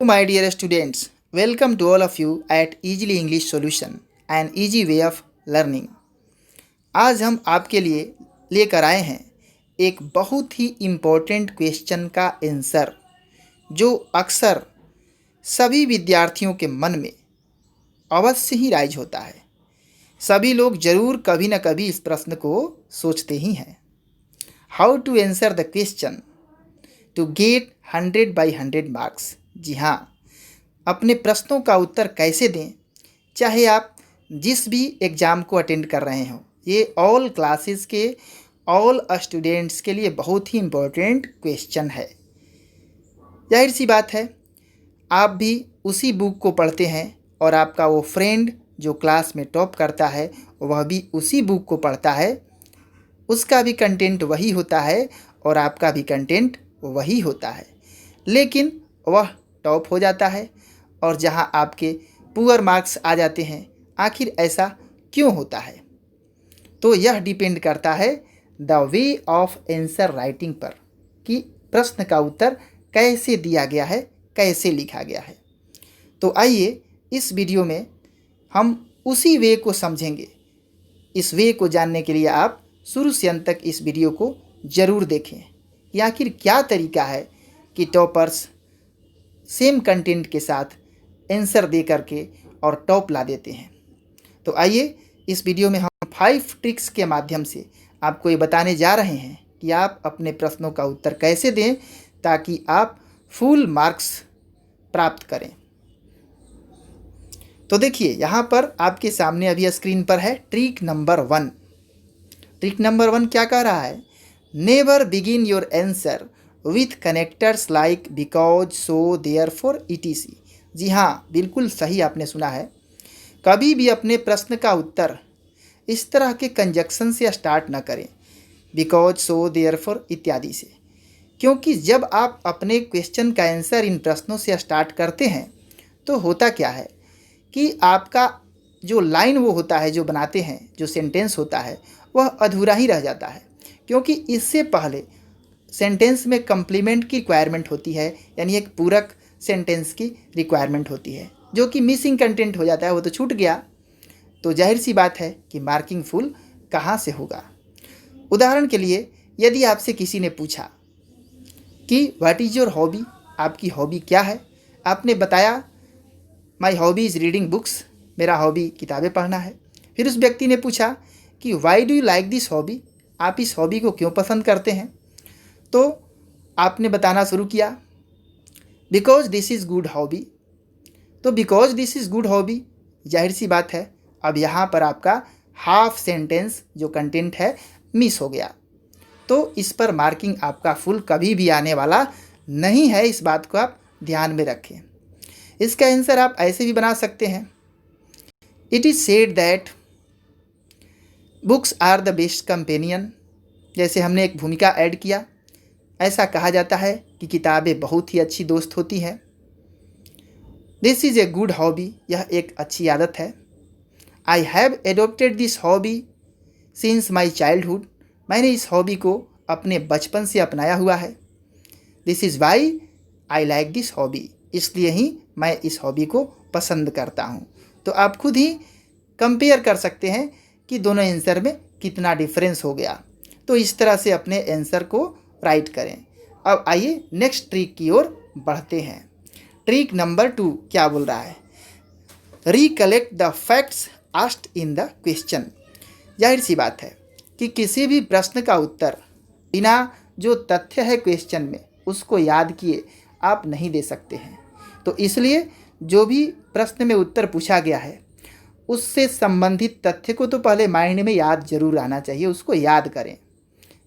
My dear students, welcome to all of you at Easily English Solution, an easy way of learning. आज हम आपके लिए लेकर आए हैं एक बहुत ही इम्पोर्टेंट क्वेश्चन का आंसर जो अक्सर सभी विद्यार्थियों के मन में अवश्य ही राइज होता है। सभी लोग जरूर कभी न कभी इस प्रश्न को सोचते ही हैं। How to answer the question to get 100/100 marks. जी हाँ, अपने प्रश्नों का उत्तर कैसे दें, चाहे आप जिस भी एग्ज़ाम को अटेंड कर रहे हो। ये ऑल क्लासेस के ऑल स्टूडेंट्स के लिए बहुत ही इम्पोर्टेंट क्वेश्चन है। जाहिर सी बात है, आप भी उसी बुक को पढ़ते हैं और आपका वो फ्रेंड जो क्लास में टॉप करता है वह भी उसी बुक को पढ़ता है। उसका भी कंटेंट वही होता है और आपका भी कंटेंट वही होता है, लेकिन वह टॉप हो जाता है और जहां आपके पुअर मार्क्स आ जाते हैं। आखिर ऐसा क्यों होता है? तो यह डिपेंड करता है the way of answer writing पर, कि प्रश्न का उत्तर कैसे दिया गया है, कैसे लिखा गया है। तो आइए इस वीडियो में हम उसी वे को समझेंगे। इस वे को जानने के लिए आप शुरू से अंत तक इस वीडियो को ज़रूर देखें कि आखिर क्या तरीका है कि टॉपर्स सेम कंटेंट के साथ आंसर दे करके और टॉप ला देते हैं। तो आइए इस वीडियो में हम 5 ट्रिक्स के माध्यम से आपको ये बताने जा रहे हैं कि आप अपने प्रश्नों का उत्तर कैसे दें ताकि आप फुल मार्क्स प्राप्त करें। तो देखिए, यहाँ पर आपके सामने अभी स्क्रीन पर है ट्रिक नंबर 1। ट्रिक नंबर 1 क्या कह रहा है? Never begin your answer with connectors like because, so, therefore, etc. जी हाँ, बिल्कुल सही आपने सुना है। कभी भी अपने प्रश्न का उत्तर इस तरह के कंजक्शन से स्टार्ट ना करें, बिकॉज, सो, देयरफॉर इत्यादि से, क्योंकि जब आप अपने क्वेश्चन का आंसर इन प्रश्नों से स्टार्ट करते हैं तो होता क्या है कि आपका जो लाइन वो होता है, जो बनाते हैं, जो सेंटेंस होता है, वह अधूरा ही रह जाता है, क्योंकि इससे पहले सेंटेंस में कंप्लीमेंट की रिक्वायरमेंट होती है, यानी एक पूरक सेंटेंस की रिक्वायरमेंट होती है, जो कि मिसिंग कंटेंट हो जाता है, वो तो छूट गया। तो जाहिर सी बात है कि मार्किंग फुल कहाँ से होगा। उदाहरण के लिए, यदि आपसे किसी ने पूछा कि व्हाट इज़ योर हॉबी, आपकी हॉबी क्या है, आपने बताया my hobby is reading books, मेरा हॉबी किताबें पढ़ना है। फिर उस व्यक्ति ने पूछा कि why do you like this hobby, आप इस हॉबी को क्यों पसंद करते हैं? तो आपने बताना शुरू किया because this is good hobby. तो because this is good hobby, जाहिर सी बात है अब यहाँ पर आपका हाफ सेंटेंस जो कंटेंट है मिस हो गया। तो इस पर मार्किंग आपका फुल कभी भी आने वाला नहीं है, इस बात को आप ध्यान में रखें। इसका आंसर आप ऐसे भी बना सकते हैं, it is said that books are the best companion. जैसे हमने एक भूमिका ऐड किया, ऐसा कहा जाता है कि किताबें बहुत ही अच्छी दोस्त होती हैं। This is a good hobby, यह एक अच्छी आदत है। I have adopted this hobby since my childhood, मैंने इस हॉबी को अपने बचपन से अपनाया हुआ है। This is why I like this hobby, इसलिए ही मैं इस हॉबी को पसंद करता हूँ। तो आप खुद ही कंपेयर कर सकते हैं कि दोनों आंसर में कितना डिफरेंस हो गया। तो इस तरह से अपने आंसर को राइट करें। अब आइए नेक्स्ट ट्रिक की ओर बढ़ते हैं। ट्रिक नंबर 2 क्या बोल रहा है? Recollect the facts asked in the question. जाहिर सी बात है कि किसी भी प्रश्न का उत्तर बिना जो तथ्य है क्वेश्चन में उसको याद किए आप नहीं दे सकते हैं। तो इसलिए जो भी प्रश्न में उत्तर पूछा गया है उससे संबंधित तथ्य को तो पहले माइंड में याद जरूर आना चाहिए। उसको याद करें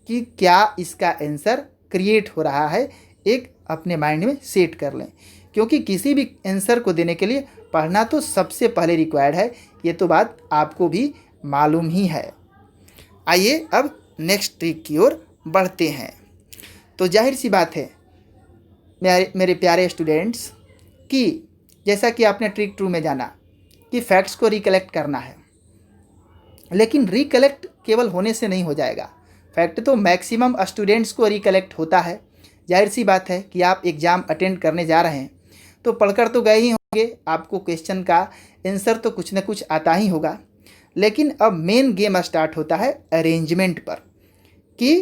कि क्या इसका आंसर क्रिएट हो रहा है, एक अपने माइंड में सेट कर लें, क्योंकि किसी भी आंसर को देने के लिए पढ़ना तो सबसे पहले रिक्वायर्ड है। ये तो बात आपको भी मालूम ही है। आइए अब नेक्स्ट ट्रिक की ओर बढ़ते हैं। तो जाहिर सी बात है मेरे प्यारे स्टूडेंट्स कि जैसा कि आपने ट्रिक 2 में जाना कि फैक्ट्स को रिकलेक्ट करना है, लेकिन रिकलेक्ट केवल होने से नहीं हो जाएगा। फैक्ट तो मैक्सिमम स्टूडेंट्स को रिकलेक्ट होता है। जाहिर सी बात है कि आप एग्ज़ाम अटेंड करने जा रहे हैं तो पढ़कर तो गए ही होंगे, आपको क्वेश्चन का आंसर तो कुछ ना कुछ आता ही होगा। लेकिन अब मेन गेम स्टार्ट होता है अरेंजमेंट पर, कि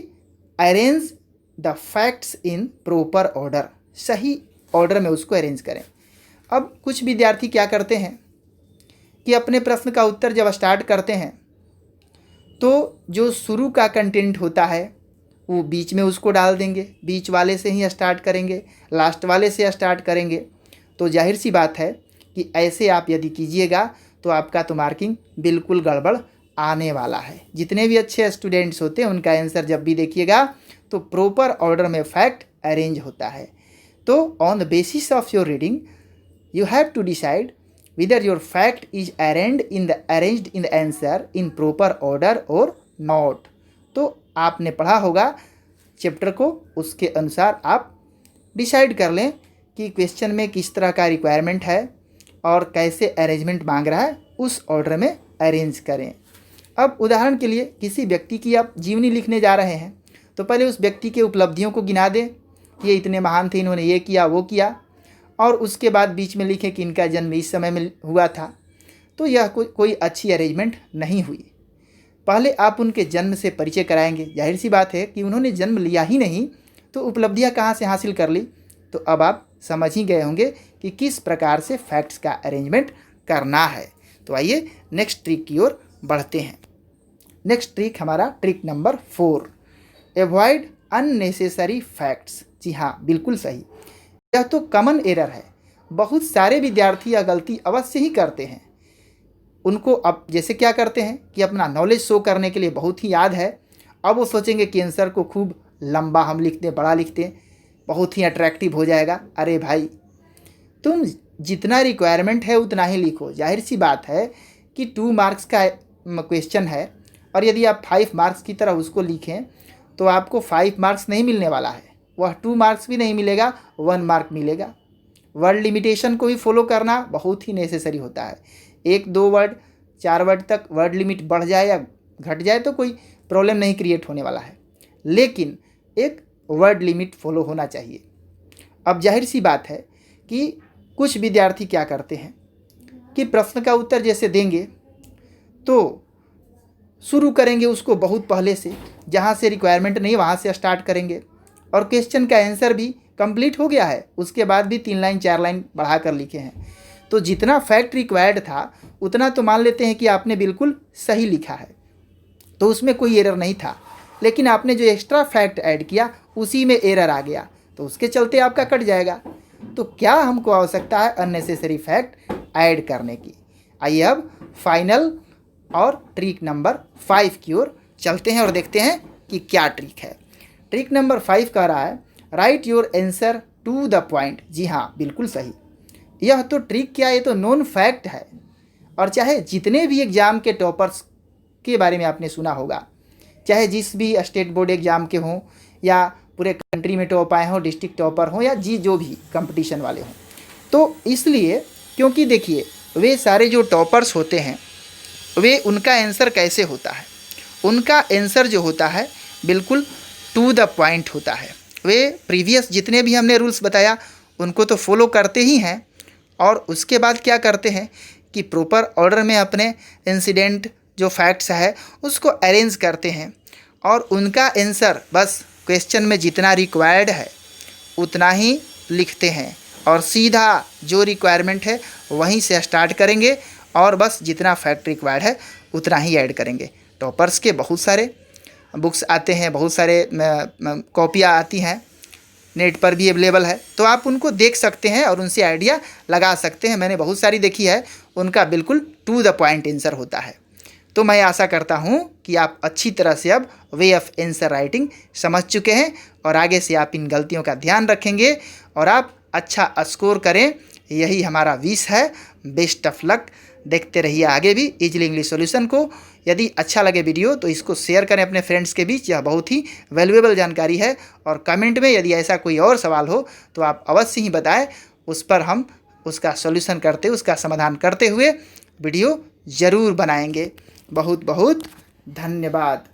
arrange the facts in proper order, सही ऑर्डर में उसको अरेंज करें। अब कुछ विद्यार्थी क्या करते हैं कि अपने प्रश्न का उत्तर जब स्टार्ट करते हैं तो जो शुरू का कंटेंट होता है वो बीच में उसको डाल देंगे, बीच वाले से ही स्टार्ट करेंगे, लास्ट वाले से स्टार्ट करेंगे। तो जाहिर सी बात है कि ऐसे आप यदि कीजिएगा तो आपका तो मार्किंग बिल्कुल गड़बड़ आने वाला है। जितने भी अच्छे स्टूडेंट्स होते हैं उनका आंसर जब भी देखिएगा तो प्रॉपर ऑर्डर में फैक्ट अरेंज होता है। तो on the basis of your reading you have to decide whether your fact is arranged in the answer in proper order or not। तो आपने पढ़ा होगा चैप्टर को, उसके अनुसार आप डिसाइड कर लें कि क्वेश्चन में किस तरह का रिक्वायरमेंट है और कैसे अरेंजमेंट मांग रहा है, उस ऑर्डर में अरेंज करें। अब उदाहरण के लिए किसी व्यक्ति की आप जीवनी लिखने जा रहे हैं तो पहले उस व्यक्ति के उपलब्धियों को गिना दें, ये इतने महान थे, इन्होंने ये किया वो किया, और उसके बाद बीच में लिखें कि इनका जन्म इस समय में हुआ था। तो यह कोई अच्छी अरेंजमेंट नहीं हुई। पहले आप उनके जन्म से परिचय कराएंगे। जाहिर सी बात है कि उन्होंने जन्म लिया ही नहीं तो उपलब्धियां कहाँ से हासिल कर ली। तो अब आप समझ ही गए होंगे कि किस प्रकार से फैक्ट्स का अरेंजमेंट करना है। तो आइए नेक्स्ट ट्रिक की ओर बढ़ते हैं। नेक्स्ट ट्रिक हमारा trick number 4, avoid unnecessary facts. जी हाँ, बिल्कुल सही, यह तो कॉमन एरर है। बहुत सारे विद्यार्थी यह गलती अवश्य ही करते हैं। उनको अब जैसे क्या करते हैं कि अपना नॉलेज शो करने के लिए बहुत ही याद है, अब वो सोचेंगे कि आंसर को खूब लंबा हम लिखते, बड़ा लिखते, बहुत ही अट्रैक्टिव हो जाएगा। अरे भाई, तुम जितना रिक्वायरमेंट है उतना ही लिखो। जाहिर सी बात है कि 2 मार्क्स का क्वेश्चन है और यदि आप 5 मार्क्स की तरह उसको लिखें तो आपको 5 मार्क्स नहीं मिलने वाला है, वह 2 मार्क्स भी नहीं मिलेगा, 1 मार्क मिलेगा। वर्ड लिमिटेशन को भी फॉलो करना बहुत ही नेसेसरी होता है। 1-2 वर्ड 4 वर्ड तक वर्ड लिमिट बढ़ जाए या घट जाए तो कोई प्रॉब्लम नहीं क्रिएट होने वाला है, लेकिन एक वर्ड लिमिट फॉलो होना चाहिए। अब जाहिर सी बात है कि कुछ विद्यार्थी क्या करते हैं कि प्रश्न का उत्तर जैसे देंगे तो शुरू करेंगे उसको बहुत पहले से, जहाँ से रिक्वायरमेंट नहीं वहाँ से स्टार्ट करेंगे, और क्वेश्चन का आंसर भी कंप्लीट हो गया है, उसके बाद भी 3 लाइन 4 लाइन बढ़ा कर लिखे हैं। तो जितना फैक्ट रिक्वायर्ड था उतना तो मान लेते हैं कि आपने बिल्कुल सही लिखा है, तो उसमें कोई एरर नहीं था, लेकिन आपने जो एक्स्ट्रा फैक्ट ऐड किया उसी में एरर आ गया, तो उसके चलते आपका कट जाएगा। तो क्या हमको आवश्यकता है अननेसेसरी फैक्ट ऐड करने की। आइए अब फाइनल और ट्रिक नंबर 5 की ओर चलते हैं और देखते हैं कि क्या ट्रिक है। ट्रिक नंबर 5 कह रहा है write your answer to the point. जी हाँ, बिल्कुल सही। यह तो ट्रिक क्या, ये तो नॉन फैक्ट है। और चाहे जितने भी एग्ज़ाम के टॉपर्स के बारे में आपने सुना होगा, चाहे जिस भी स्टेट बोर्ड एग्ज़ाम के हों या पूरे कंट्री में टॉप आए हों, डिस्ट्रिक्ट टॉपर हों या जो भी कंपटीशन वाले हों, तो इसलिए क्योंकि देखिए वे सारे जो टॉपर्स होते हैं वे उनका आंसर कैसे होता है, उनका आंसर जो होता है बिल्कुल टू द पॉइंट होता है। वे प्रीवियस जितने भी हमने रूल्स बताया उनको तो फॉलो करते ही हैं, और उसके बाद क्या करते हैं कि प्रॉपर ऑर्डर में अपने इंसिडेंट जो फैक्ट्स है उसको अरेंज करते हैं, और उनका आंसर बस क्वेश्चन में जितना रिक्वायर्ड है उतना ही लिखते हैं, और सीधा जो रिक्वायरमेंट है वहीं से स्टार्ट करेंगे और बस जितना फैक्ट रिक्वायर्ड है उतना ही ऐड करेंगे। टॉपर्स के बहुत सारे बुक्स आते हैं, बहुत सारे कॉपियाँ आती हैं, नेट पर भी अवेलेबल है, तो आप उनको देख सकते हैं और उनसे आइडिया लगा सकते हैं। मैंने बहुत सारी देखी है, उनका बिल्कुल टू द पॉइंट आंसर होता है। तो मैं आशा करता हूँ कि आप अच्छी तरह से अब वे ऑफ आंसर राइटिंग समझ चुके हैं और आगे से आप इन गलतियों का ध्यान रखेंगे और आप अच्छा स्कोर करें, यही हमारा विश है। Best of luck. देखते रहिए आगे भी इजीली इंग्लिश सॉल्यूशन को। यदि अच्छा लगे वीडियो तो इसको शेयर करें अपने फ्रेंड्स के बीच, यह बहुत ही वैल्यूएबल जानकारी है। और कमेंट में यदि ऐसा कोई और सवाल हो तो आप अवश्य ही बताएं, उस पर हम उसका सॉल्यूशन करते, उसका समाधान करते हुए वीडियो ज़रूर बनाएंगे। बहुत बहुत धन्यवाद।